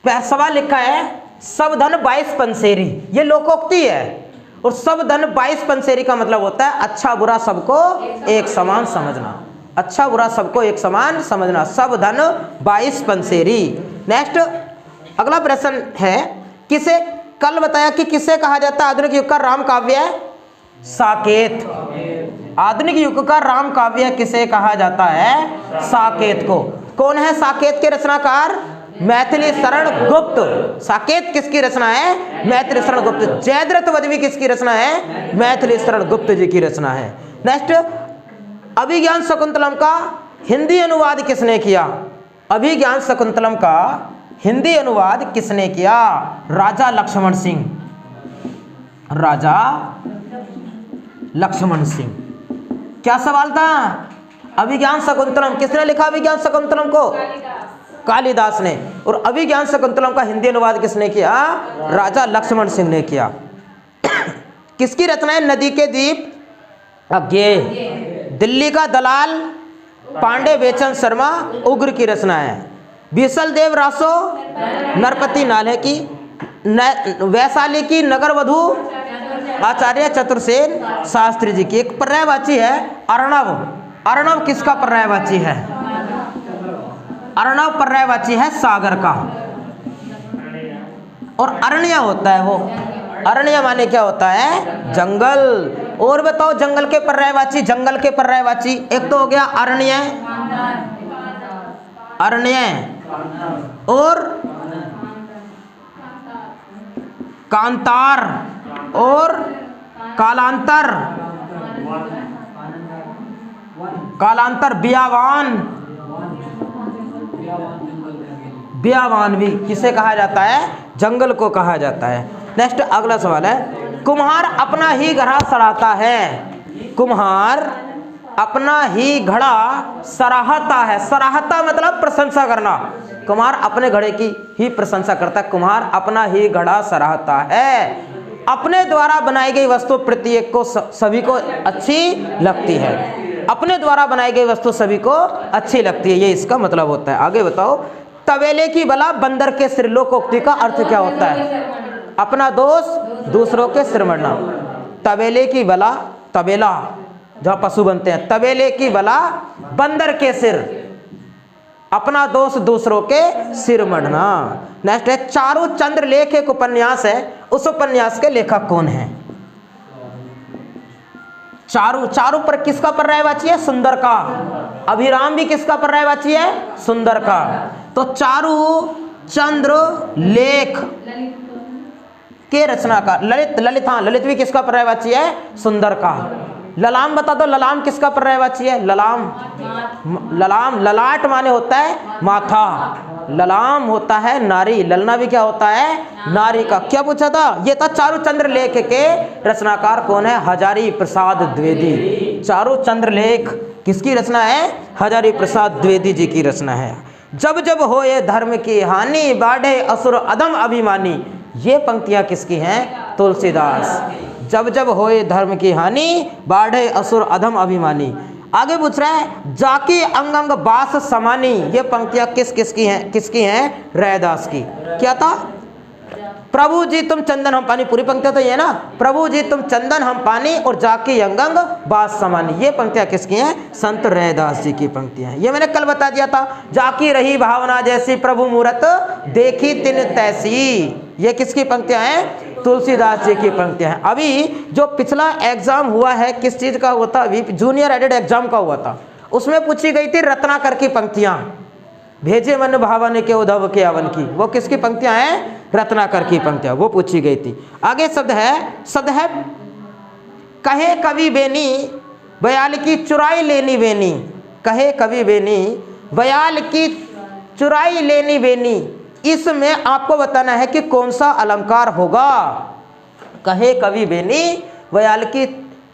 सवाल लिखा है सब धन 22 पंसेरी, ये लोकोक्ति है। और सब धन 22 पंसेरी का मतलब होता है अच्छा बुरा सबको एक समान समझना, अच्छा बुरा सबको एक समान समझना। सब धन 22 पंसेरी। नेक्स्ट अगला प्रश्न है, किसे कल बताया कि किसे कहा जाता है आधुनिक युग का राम काव्य है? साकेत। आधुनिक युग का राम काव्य किसे कहा जाता है? साकेत को। कौन है साकेत के रचनाकार? मैथिली शरण गुप्त। साकेत किसकी रचना है? मैथिली शरण गुप्त। जयद्रथ वदवी किसकी रचना है? मैथिली शरण गुप्त जी की रचना है। नेक्स्ट, अभिज्ञान शकुंतलम का हिंदी अनुवाद किसने किया? अभिज्ञान शकुंतलम का हिंदी अनुवाद किसने किया? राजा लक्ष्मण सिंह। राजा लक्ष्मण सिंह। क्या सवाल था? अभिज्ञान शकुंतलम किसने लिखा? अभिज्ञान शकुंतलम को कालिदास ने। और अभिज्ञान शकुंतलम का हिंदी अनुवाद किसने किया? राजा लक्ष्मण सिंह ने किया। किसकी रचना है? नदी के द्वीप अज्ञेय। दिल्ली का दलाल पांडे बेचन शर्मा उग्र की रचना है। बीसल देव रासो नरपति नाले की। वैशाली की नगर वधु आचार्य चतुर्सेन शास्त्री जी की। एक पर्यायवाची है अर्णव। अर्णव किसका पर्यायवाची है? अर्णव पर्यायवाची है सागर का। और अरण्य होता है वो, अरण्य माने क्या होता है? जंगल। और बताओ जंगल के पर्यायवाची, जंगल के पर्यायवाची एक तो हो गया अरण्य, अरण्य और कांतार और कालांतर। कालांतर बियावान, बियावान भी किसे कहा जाता है? जंगल को कहा जाता है। नेक्स्ट अगला सवाल है, कुम्हार अपना ही घड़ा सराहता है। कुम्हार अपना ही घड़ा सराहता है। सराहता मतलब प्रशंसा करना। कुम्हार अपने घड़े की ही प्रशंसा करता है। कुम्हार अपना ही घड़ा सराहता है। अपने द्वारा बनाई गई वस्तु प्रत्येक को सभी को अच्छी लगती है। अपने द्वारा बनाई गई वस्तु सभी को अच्छी लगती है, ये इसका मतलब होता है। आगे बताओ, तबेले की बला बंदर के सिर लोकोक्ति का अर्थ क्या होता है? अपना दोष दूसरों के सिर मढ़ना। तबेले की बला, तबेला जहाँ पशु बनते हैं, तबेले की बला बंदर के सिर, अपना दोष दूसरों के सिर मढ़ना। नेक्स्ट है, चारू चंद्र लेख एक उपन्यास है, उस उपन्यास के लेखक कौन है? चारू, चारू पर किसका पर्यायवाची है? सुंदर का। अभिराम भी किसका पर्यायवाची है? सुंदर का। तो चारू चंद्र लेख के रचनाकार ललित, ललित हाँ ललित भी किसका पर्यायवाची है? सुंदर का। ललाम बता दो, ललाम किसका पर्यायवाची है? ललाम, ललाम ललाट माने होता है माथा, ललाम होता है नारी, ललना भी क्या होता है? नारी का। क्या पूछा था? ये था चारुचंद्र लेख के रचनाकार कौन है? हजारी प्रसाद द्विवेदी। चारुचंद्र लेख किसकी रचना है? हजारी प्रसाद द्विवेदी जी की रचना है। जब जब होए धर्म की हानि, बाढ़े असुर अधम अभिमानी। ये पंक्तियां किसकी हैं? तुलसीदास। जब जब होए धर्म की हानि, बाढ़े असुर अधम अभिमानी। आगे पूछ रहा है, जाकी अंग अंग बास समानी। ये पंक्तियां किस किसकी हैं? किसकी हैं? रैदास की। क्या था? प्रभु जी तुम चंदन हम पानी, पूरी पंक्तियां तो ये ना, प्रभु जी तुम चंदन हम पानी और जाकी अंग अंग बास समानी। ये पंक्तियां किसकी हैं? संत रैदास जी की पंक्तियां हैं। ये मैंने कल बता दिया था, जाकी रही भावना जैसी, प्रभु मूरत देखी तिन तैसी। ये किसकी पंक्तियां हैं? तुलसीदास जी की पंक्तियां हैं। अभी जो पिछला एग्जाम हुआ है, किस चीज का हुआ था? अभी जूनियर एडेड एग्जाम का हुआ था, उसमें पूछी गई थी रत्नाकर की पंक्तियां, भेजे मन भावन के उद्धव के अवन की। वो किसकी पंक्तियां हैं? रत्नाकर की पंक्तियां, वो पूछी गई थी। आगे शब्द है, सदैव कहे कवि बेनी, बयाल की चुराई लेनी बेनी। कहे कवि बेनी, बयाल की चुराई लेनी बेनी। इसमें आपको बताना है कि कौन सा अलंकार होगा। कहे कवि बेनी, बयाल की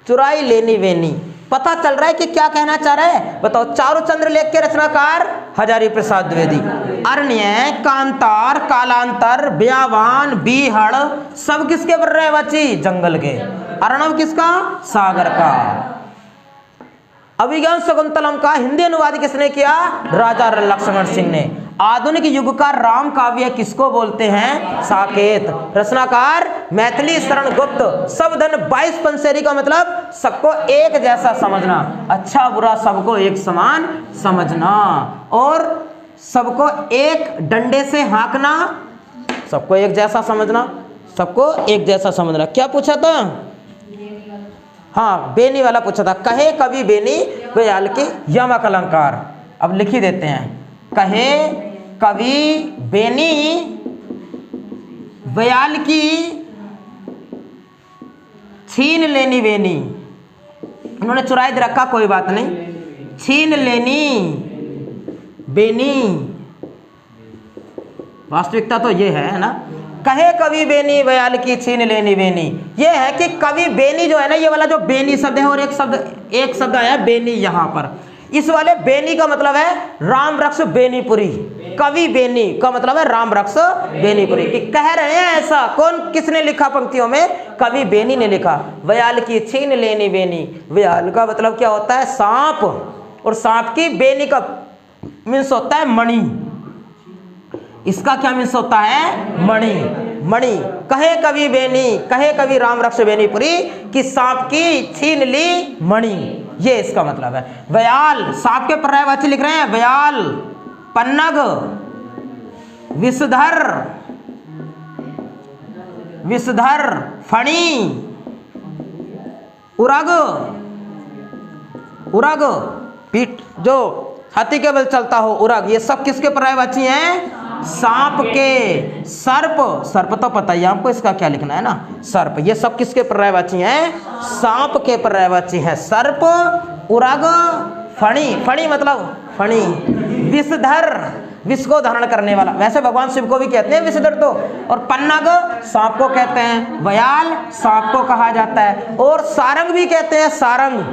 चुराई लेनी बेनी। पता चल रहा है कि क्या कहना चाह रहा है? बताओ। चारुचंद्र लेख के रचनाकार हजारी प्रसाद द्विवेदी। अरण्य, कांतार, कालांतर, ब्यावान, बीहड़ सब किसके पर्यायवाची? जंगल के। अर्णव किसका? सागर का। अभिज्ञान शकुंतलम का हिंदी अनुवाद किसने किया? राजा लक्ष्मण सिंह ने। आधुनिक युग का राम काव्य किसको बोलते हैं? साकेत। रचनाकार मैथिली शरण गुप्त। शब्दन 22 पंसेरी का मतलब सबको एक जैसा समझना, अच्छा बुरा सबको एक समान समझना, और सबको एक डंडे से हाँकना, सबको एक जैसा समझना, सबको एक जैसा समझना। क्या पूछा था? हाँ, बेनी वाला पूछा था। कहे कवि बेनी व्याल की यमक अलंकार। अब लिख ही देते हैं। कहे कवि बेनी व्याल की छीन लेनी बेनी। इन्होंने चुराई दे रखा, कोई बात नहीं। छीन लेनी बेनी, वास्तविकता तो ये है ना। कहे कवि बेनी व्याल की छीन लेनी बेनी, ये है कि कवि बेनी जो है ना, ये वाला जो बेनी शब्द है, और एक शब्द आया बेनी यहाँ पर। इस वाले बेनी का मतलब है राम वृक्ष बेनीपुरी। कवि बेनी का मतलब है राम वृक्ष बेनीपुरी। कि कह रहे हैं ऐसा, कौन किसने लिखा पंक्तियों में? कवि बेनी ने लिखा। व्याल की छीन लेनी बेनी, व्याल का मतलब क्या होता है? सांप, और सांप की बेनी का मीन्स होता है मणि। इसका क्या मीन्स होता है? मणि। मणि। कहे कवि बेनी, कहे कवि राम वृक्ष बेनीपुरी कि सांप की छीन ली मणि, ये इसका मतलब है। व्याल, सांप के पर्यायवाची लिख रहे हैं। व्याल, पन्नग, विषधर, विषधर, फणी, उरग, उरग पीठ जो हाथी के बल चलता हो, उरग, ये सब किसके पर्यायवाची हैं? सांप के। सर्प, सर्प तो पता ही आपको, इसका क्या लिखना है ना, सर्प। ये सब किसके पर्यायवाची हैं? सांप के पर्यायवाची हैं। सर्प, उरग, फणी, फणी मतलब फणी, विषधर, विष को धारण करने वाला, वैसे भगवान शिव को भी कहते हैं विषधर तो, और पन्नग सांप को कहते हैं, व्याल सांप को कहा जाता है, और सारंग भी कहते हैं। सारंग,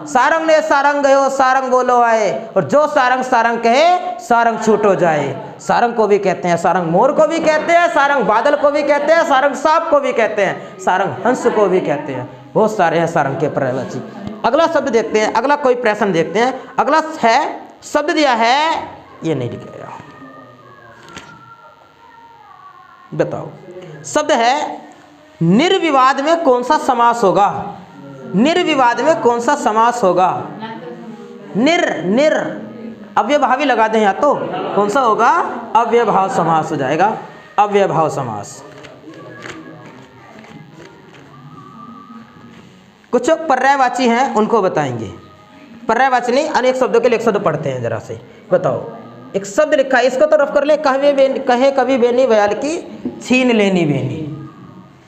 सारंग ने सारंग गयो सारंग बोलो आए, और जो सारंग सारंग कहे सारंग छूटो जाए। सारंग को भी कहते हैं, सारंग मोर को भी कहते हैं, सारंग बादल को भी कहते हैं, सारंग सांप को भी कहते हैं, सारंग हंस को भी कहते हैं। बहुत सारे हैं सारंग के पर्यायवाची। अगला शब्द देखते हैं, अगला कोई प्रश्न देखते हैं। अगला है, शब्द दिया है, ये नहीं लिखा गया, बताओ। शब्द है निर्विवाद में कौन सा समास होगा? निर्विवाद में कौन सा समास होगा? निर अव्ययभावी लगा दें या तो कौन सा होगा? अव्ययभाव समास हो जाएगा। अव्ययभाव समास। कुछ पर्यायवाची हैं उनको बताएंगे। पर्यायवाची नहीं, अनेक शब्दों के लिए एक शब्द पढ़ते हैं जरा से। बताओ, एक शब्द लिखा है, इसको तो रफ कर ले। कहे कवि बेनी व्याल की छीन लेनी बेनी।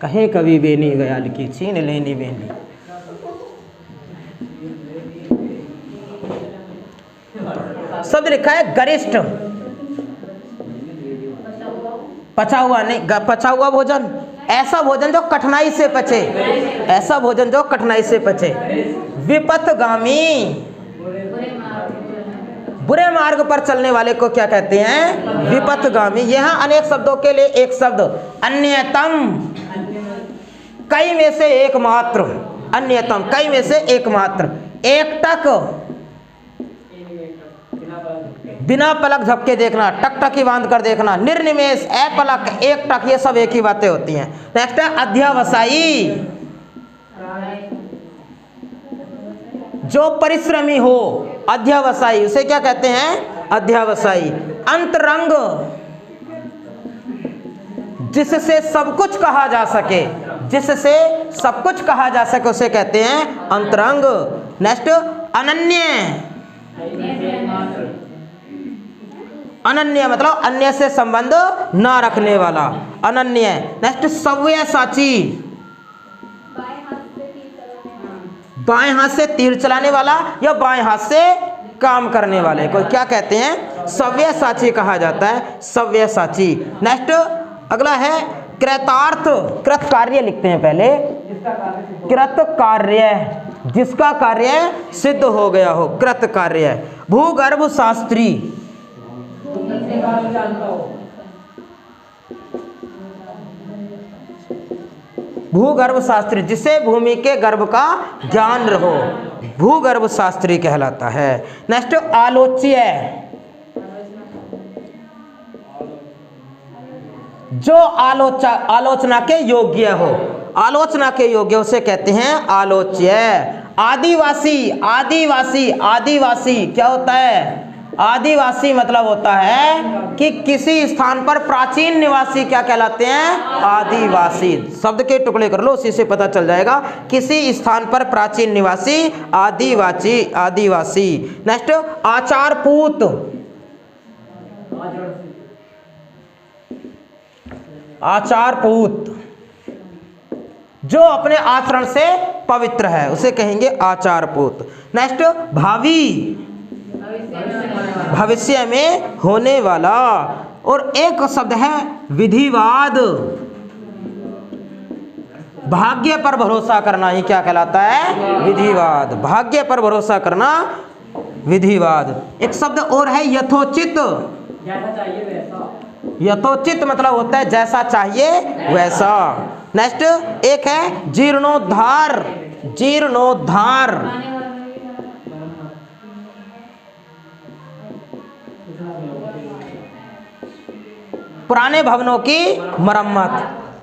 कहे कवि बेनी व्याल की छीन लेनी बेनी। शब्द लिखा है गरिष्ठ। पचा हुआ नहीं, पचा हुआ भोजन, ऐसा भोजन जो कठिनाई से पचे, ऐसा भोजन जो कठिनाई से पचे। विपथगामी, बुरे मार्ग पर चलने वाले को क्या कहते हैं? विपथगामी। यहाँ अनेक शब्दों के लिए एक शब्द अन्यतम, कई में से एकमात्र। अन्यतम, कई में से एकमात्र। एकटक, बिना पलक झपके देखना, टकटकी बांध कर देखना। निर्निमेष, अपलक, एकटक, ये सब एक ही बातें होती हैं। नेक्स्ट है अध्यवसायी, जो परिश्रमी हो, अध्यवसायी, उसे क्या कहते हैं? अध्यवसायी। अंतरंग, जिससे सब कुछ कहा जा सके, जिससे सब कुछ कहा जा सके उसे कहते हैं अंतरंग। नेक्स्ट अनन्य, अनन्य मतलब अन्य से संबंध ना रखने वाला, अनन्य। नेक्स्ट सव्यसाची, बाएं हाथ से तीर चलाने वाला या बाएं हाथ से काम करने वाले को क्या कहते हैं? सव्यसाची कहा जाता है, सव्यसाची। नेक्स्ट अगला है कृतार्थ। कृत कार्य लिखते हैं पहले, कृत कार्य, जिसका कार्य सिद्ध हो गया हो, कृत कार्य। भूगर्भ शास्त्री, भूगर्भ शास्त्री, जिसे भूमि के गर्भ का ज्ञान रहो, भूगर्भ शास्त्री कहलाता है। नेक्स्ट आलोच्य, जो आलोचना के योग्य हो, आलोचना के योग्य उसे कहते हैं आलोच्य। आदिवासी, आदिवासी, आदिवासी क्या होता है? आदिवासी मतलब होता है कि किसी स्थान पर प्राचीन निवासी क्या कहलाते हैं? आदिवासी। शब्द के टुकड़े कर लो, उसी से पता चल जाएगा। किसी स्थान पर प्राचीन निवासी, आदिवासी, आदिवासी। नेक्स्ट, आचारपूत। आचारपूत जो अपने आचरण से पवित्र है उसे कहेंगे आचारपूत। नेक्स्ट, भावी, भविष्य में होने वाला। और एक शब्द है विधिवाद। भाग्य पर भरोसा करना ही क्या कहलाता है? विधिवाद। भाग्य पर भरोसा करना विधिवाद। एक शब्द और है यथोचित। यथोचित मतलब होता है जैसा चाहिए वैसा। नेक्स्ट, एक है जीर्णोद्धार। जीर्णोद्धार पुराने भवनों की मरम्मत।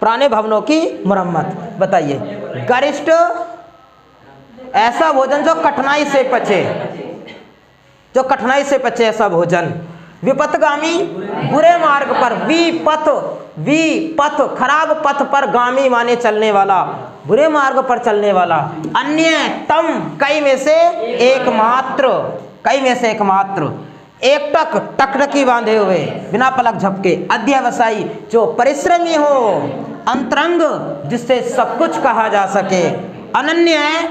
पुराने भवनों की मरम्मत। बताइए, गरिष्ठ ऐसा भोजन जो कठिनाई से पचे, जो कठिनाई से पचे ऐसा भोजन। विपथगामी बुरे मार्ग पर, विपथ, विपथ खराब पथ पर, गामी माने चलने वाला, बुरे मार्ग पर चलने वाला। अन्यतम कई में से एकमात्र, कई में से एकमात्र। एकटक टकटकी बांधे हुए बिना पलक झपके। अध्यवसायी जो परिश्रमी हो, अंतरंग जिससे सब कुछ कहा जा सके। अनन्य है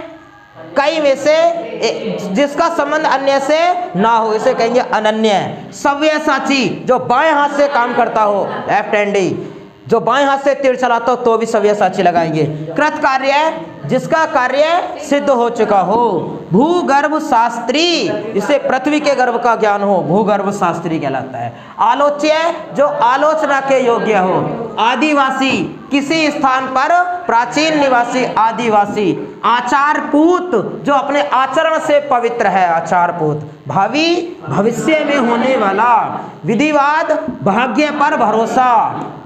कई में से जिसका संबंध अन्य से ना हो, इसे कहेंगे अनन्य। सव्यसाची जो बाएं हाथ से काम करता हो, लेफ्ट हैंडी, जो बाएं हाथ से तीर चलाता हो तो भी सव्यसाची लगाएंगे। कृत कार्य जिसका कार्य सिद्ध हो चुका हो। भूगर्भ शास्त्री जिसे पृथ्वी के गर्भ का ज्ञान हो, भूगर्भ शास्त्री कहलाता है। आलोच्य जो आलोचना के योग्य हो। आदिवासी किसी स्थान पर प्राचीन निवासी, आदिवासी। आचारपूत जो अपने आचरण से पवित्र है, आचारपूत। भावी भविष्य में होने वाला। विधिवाद भाग्य पर भरोसा।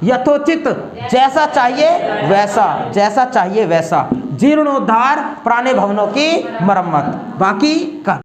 यथोचित जैसा चाहिए वैसा, जैसा चाहिए वैसा। जीर्णोद्धार पुराने भवनों की मरम्मत। बाकी का